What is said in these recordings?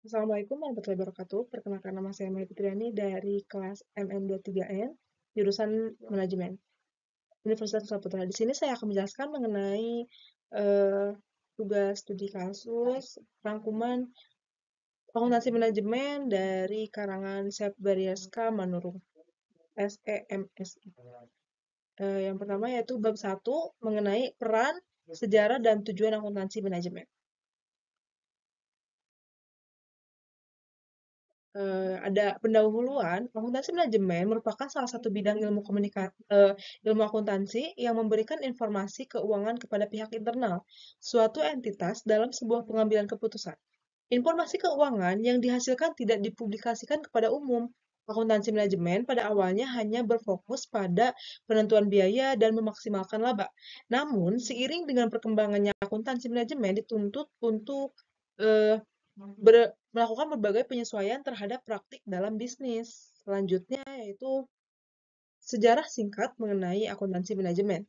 Assalamualaikum warahmatullahi wabarakatuh. Perkenalkan nama saya Mai Fitriani dari kelas MN23N, jurusan Manajemen, Universitas Nusa Putra. Di sini saya akan menjelaskan mengenai eh, tugas studi kasus rangkuman akuntansi manajemen dari karangan Sep Barieska Manurung, SEMSI. Yang pertama yaitu bab 1 mengenai peran, sejarah, dan tujuan akuntansi manajemen. Ada pendahuluan, akuntansi manajemen merupakan salah satu bidang ilmu akuntansi yang memberikan informasi keuangan kepada pihak internal, suatu entitas dalam sebuah pengambilan keputusan. Informasi keuangan yang dihasilkan tidak dipublikasikan kepada umum. Akuntansi manajemen pada awalnya hanya berfokus pada penentuan biaya dan memaksimalkan laba. Namun, seiring dengan perkembangannya akuntansi manajemen dituntut untuk eh, melakukan berbagai penyesuaian terhadap praktik dalam bisnis. Selanjutnya yaitu sejarah singkat mengenai akuntansi manajemen.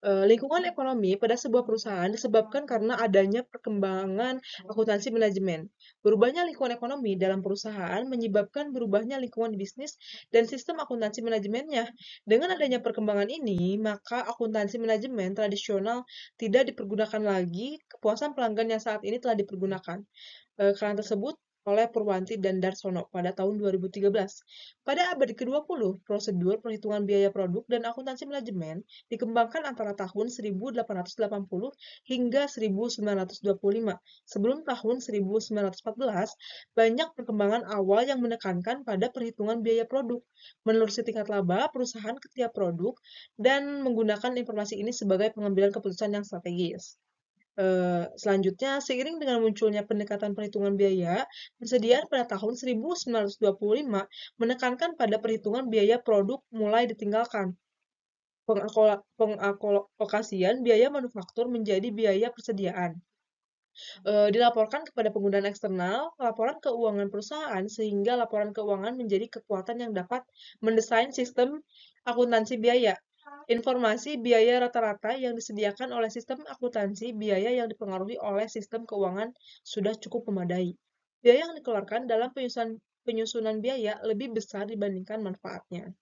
Lingkungan ekonomi pada sebuah perusahaan disebabkan karena adanya perkembangan akuntansi manajemen. Berubahnya lingkungan ekonomi dalam perusahaan menyebabkan berubahnya lingkungan bisnis dan sistem akuntansi manajemennya. Dengan adanya perkembangan ini, maka akuntansi manajemen tradisional tidak dipergunakan lagi, kepuasan pelanggan yang saat ini telah dipergunakan. Keran tersebut oleh Purwanti dan Darsono pada tahun 2013. Pada abad ke-20, prosedur perhitungan biaya produk dan akuntansi manajemen dikembangkan antara tahun 1880 hingga 1925. Sebelum tahun 1914, banyak perkembangan awal yang menekankan pada perhitungan biaya produk, menelusuri tingkat laba perusahaan ke tiap produk, dan menggunakan informasi ini sebagai pengambilan keputusan yang strategis. Selanjutnya, seiring dengan munculnya pendekatan perhitungan biaya, persediaan pada tahun 1925 menekankan pada perhitungan biaya produk mulai ditinggalkan. Pengalokasian biaya manufaktur menjadi biaya persediaan. Dilaporkan kepada penggunaan eksternal, laporan keuangan perusahaan, sehingga laporan keuangan menjadi kekuatan yang dapat mendesain sistem akuntansi biaya. Informasi biaya rata-rata yang disediakan oleh sistem akuntansi biaya yang dipengaruhi oleh sistem keuangan sudah cukup memadai. Biaya yang dikeluarkan dalam penyusunan biaya lebih besar dibandingkan manfaatnya.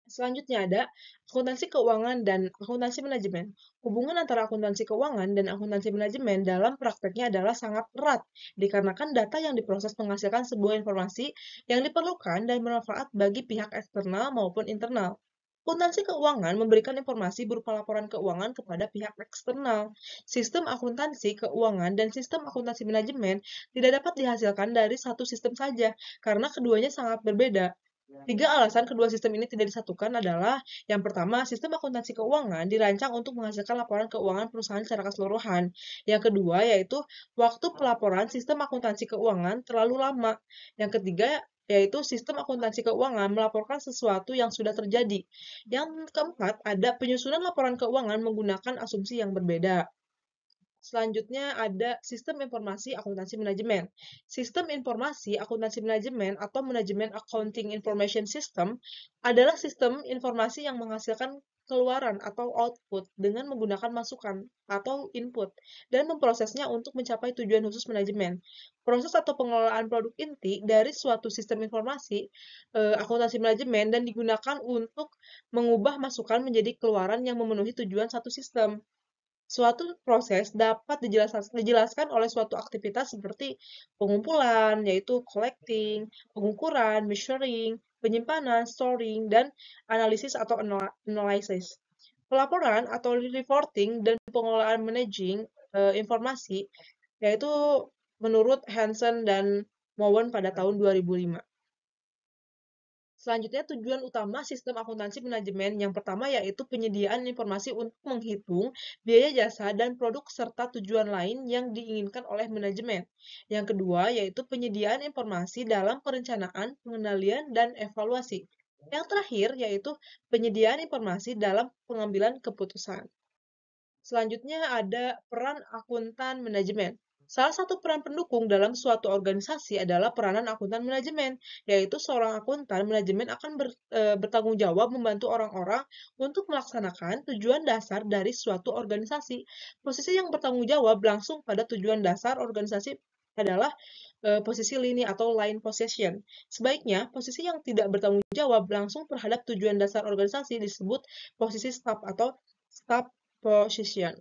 Selanjutnya ada akuntansi keuangan dan akuntansi manajemen. Hubungan antara akuntansi keuangan dan akuntansi manajemen dalam prakteknya adalah sangat erat, dikarenakan data yang diproses menghasilkan sebuah informasi yang diperlukan dan bermanfaat bagi pihak eksternal maupun internal. Akuntansi keuangan memberikan informasi berupa laporan keuangan kepada pihak eksternal. Sistem akuntansi keuangan dan sistem akuntansi manajemen tidak dapat dihasilkan dari satu sistem saja, karena keduanya sangat berbeda. Tiga alasan kedua sistem ini tidak disatukan adalah, yang pertama, sistem akuntansi keuangan dirancang untuk menghasilkan laporan keuangan perusahaan secara keseluruhan. Yang kedua, yaitu waktu pelaporan sistem akuntansi keuangan terlalu lama. Yang ketiga, yaitu sistem akuntansi keuangan melaporkan sesuatu yang sudah terjadi. Yang keempat, ada penyusunan laporan keuangan menggunakan asumsi yang berbeda. Selanjutnya ada sistem informasi akuntansi manajemen. Sistem informasi akuntansi manajemen atau manajemen accounting information system adalah sistem informasi yang menghasilkan keluaran atau output dengan menggunakan masukan atau input dan memprosesnya untuk mencapai tujuan khusus manajemen. Proses atau pengelolaan produk inti dari suatu sistem informasi akuntansi manajemen dan digunakan untuk mengubah masukan menjadi keluaran yang memenuhi tujuan satu sistem. Suatu proses dapat dijelaskan oleh suatu aktivitas seperti pengumpulan, yaitu collecting, pengukuran, measuring, penyimpanan, storing, dan analisis atau analysis. Pelaporan atau reporting dan pengelolaan managing informasi, yaitu menurut Hansen dan Mowen pada tahun 2005. Selanjutnya, tujuan utama sistem akuntansi manajemen yang pertama yaitu penyediaan informasi untuk menghitung biaya jasa dan produk serta tujuan lain yang diinginkan oleh manajemen. Yang kedua yaitu penyediaan informasi dalam perencanaan, pengendalian, dan evaluasi. Yang terakhir yaitu penyediaan informasi dalam pengambilan keputusan. Selanjutnya ada peran akuntan manajemen. Salah satu peran pendukung dalam suatu organisasi adalah peranan akuntan manajemen, yaitu seorang akuntan manajemen akan bertanggung jawab membantu orang-orang untuk melaksanakan tujuan dasar dari suatu organisasi. Posisi yang bertanggung jawab langsung pada tujuan dasar organisasi adalah posisi lini atau line position. Sebaiknya, posisi yang tidak bertanggung jawab langsung terhadap tujuan dasar organisasi disebut posisi staff atau staff position.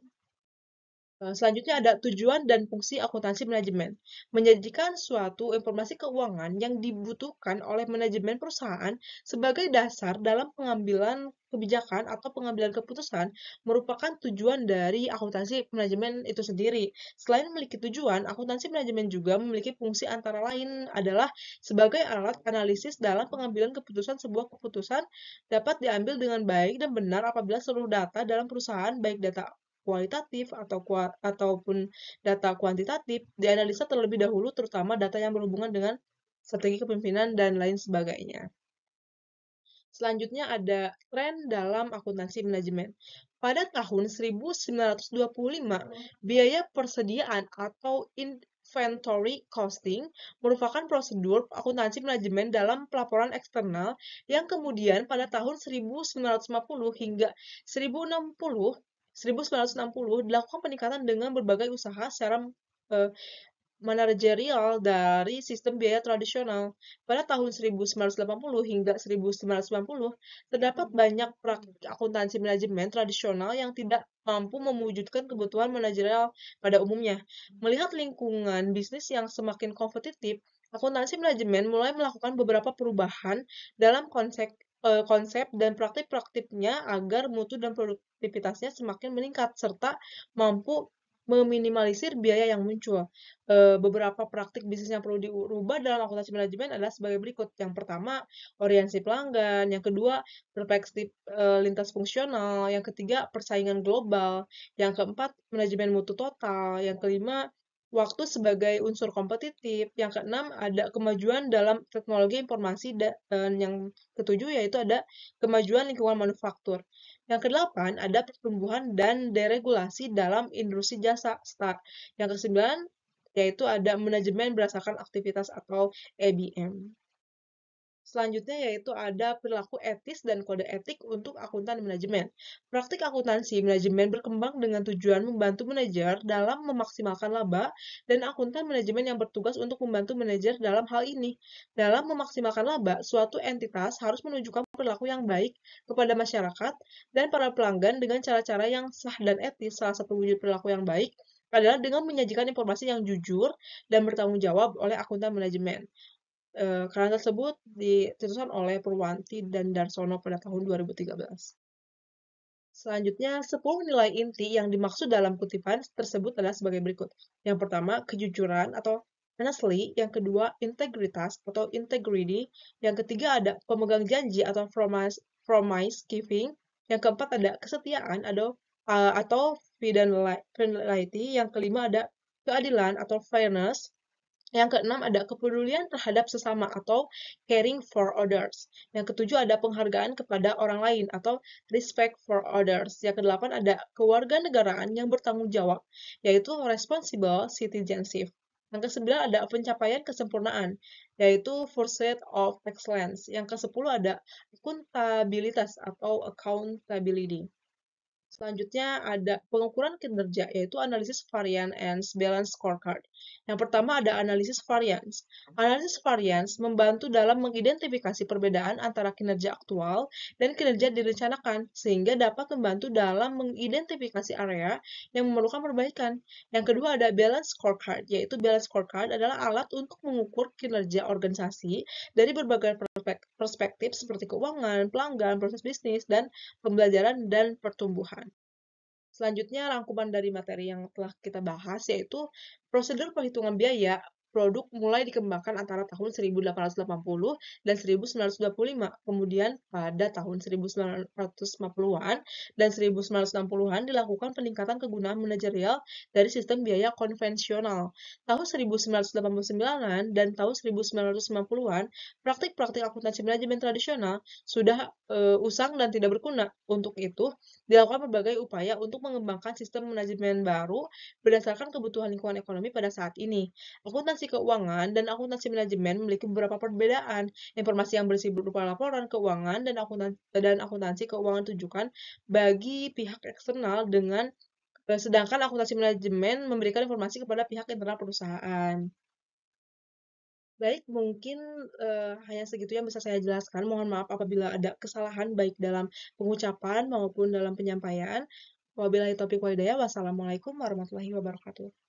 Selanjutnya ada tujuan dan fungsi akuntansi manajemen. Menyajikan suatu informasi keuangan yang dibutuhkan oleh manajemen perusahaan sebagai dasar dalam pengambilan kebijakan atau pengambilan keputusan merupakan tujuan dari akuntansi manajemen itu sendiri. Selain memiliki tujuan, akuntansi manajemen juga memiliki fungsi antara lain adalah sebagai alat analisis dalam pengambilan keputusan. Sebuah keputusan dapat diambil dengan baik dan benar apabila seluruh data dalam perusahaan, baik data kualitatif ataupun data kuantitatif dianalisa terlebih dahulu, terutama data yang berhubungan dengan strategi kepemimpinan dan lain sebagainya. Selanjutnya ada tren dalam akuntansi manajemen. Pada tahun 1925, biaya persediaan atau inventory costing merupakan prosedur akuntansi manajemen dalam pelaporan eksternal yang kemudian pada tahun 1950 hingga 1960 dilakukan peningkatan dengan berbagai usaha secara manajerial dari sistem biaya tradisional. Pada tahun 1980 hingga 1990, terdapat banyak praktik akuntansi manajemen tradisional yang tidak mampu mewujudkan kebutuhan manajerial pada umumnya. Melihat lingkungan bisnis yang semakin kompetitif, akuntansi manajemen mulai melakukan beberapa perubahan dalam konsep dan praktik-praktiknya agar mutu dan produktivitasnya semakin meningkat serta mampu meminimalisir biaya yang muncul. Beberapa praktik bisnis yang perlu dirubah dalam akuntansi manajemen adalah sebagai berikut. Yang pertama, orientasi pelanggan. Yang kedua, perspektif lintas fungsional. Yang ketiga, persaingan global. Yang keempat, manajemen mutu total. Yang kelima, waktu sebagai unsur kompetitif. Yang keenam, ada kemajuan dalam teknologi informasi. Dan yang ketujuh, yaitu ada kemajuan lingkungan manufaktur. Yang kedelapan, ada pertumbuhan dan deregulasi dalam industri jasa, STAR. Yang kesembilan, yaitu ada manajemen berdasarkan aktivitas atau ABM. Selanjutnya yaitu ada perilaku etis dan kode etik untuk akuntan manajemen. Praktik akuntansi manajemen berkembang dengan tujuan membantu manajer dalam memaksimalkan laba dan akuntan manajemen yang bertugas untuk membantu manajer dalam hal ini. Dalam memaksimalkan laba, suatu entitas harus menunjukkan perilaku yang baik kepada masyarakat dan para pelanggan dengan cara-cara yang sah dan etis. Salah satu wujud perilaku yang baik adalah dengan menyajikan informasi yang jujur dan bertanggung jawab oleh akuntan manajemen. Karena tersebut dicetuskan oleh Purwanti dan Darsono pada tahun 2013. Selanjutnya, 10 nilai inti yang dimaksud dalam kutipan tersebut adalah sebagai berikut. Yang pertama, kejujuran atau honestly. Yang kedua, integritas atau integrity. Yang ketiga ada pemegang janji atau promise giving. Yang keempat ada kesetiaan atau fidelity. Yang kelima ada keadilan atau fairness. Yang keenam ada kepedulian terhadap sesama atau caring for others. Yang ketujuh ada penghargaan kepada orang lain atau respect for others. Yang kedelapan ada kewarganegaraan yang bertanggung jawab, yaitu responsible citizenship. Yang kesembilan ada pencapaian kesempurnaan, yaitu pursuit of excellence. Yang kesepuluh ada akuntabilitas atau accountability. Selanjutnya ada pengukuran kinerja, yaitu analisis variance and balance scorecard. Yang pertama ada analisis variance. Analisis variance membantu dalam mengidentifikasi perbedaan antara kinerja aktual dan kinerja direncanakan, sehingga dapat membantu dalam mengidentifikasi area yang memerlukan perbaikan. Yang kedua ada balance scorecard, yaitu balance scorecard adalah alat untuk mengukur kinerja organisasi dari berbagai perspektif seperti keuangan, pelanggan, proses bisnis, dan pembelajaran dan pertumbuhan. Selanjutnya, rangkuman dari materi yang telah kita bahas, yaitu prosedur perhitungan biaya. produk mulai dikembangkan antara tahun 1880 dan 1925. Kemudian pada tahun 1950-an dan 1960-an dilakukan peningkatan kegunaan manajerial dari sistem biaya konvensional. Tahun 1989-an dan tahun 1990-an, praktik-praktik akuntansi manajemen tradisional sudah usang dan tidak berguna. Untuk itu, dilakukan berbagai upaya untuk mengembangkan sistem manajemen baru berdasarkan kebutuhan lingkungan ekonomi pada saat ini. Akuntansi keuangan dan akuntansi manajemen memiliki beberapa perbedaan. Informasi yang bersih berupa laporan keuangan dan akuntansi keuangan tujukan bagi pihak eksternal sedangkan akuntansi manajemen memberikan informasi kepada pihak internal perusahaan. Baik, mungkin hanya segitu yang bisa saya jelaskan. Mohon maaf apabila ada kesalahan baik dalam pengucapan maupun dalam penyampaian. Wabillahi taufiq wal hidayah. Wassalamualaikum warahmatullahi wabarakatuh.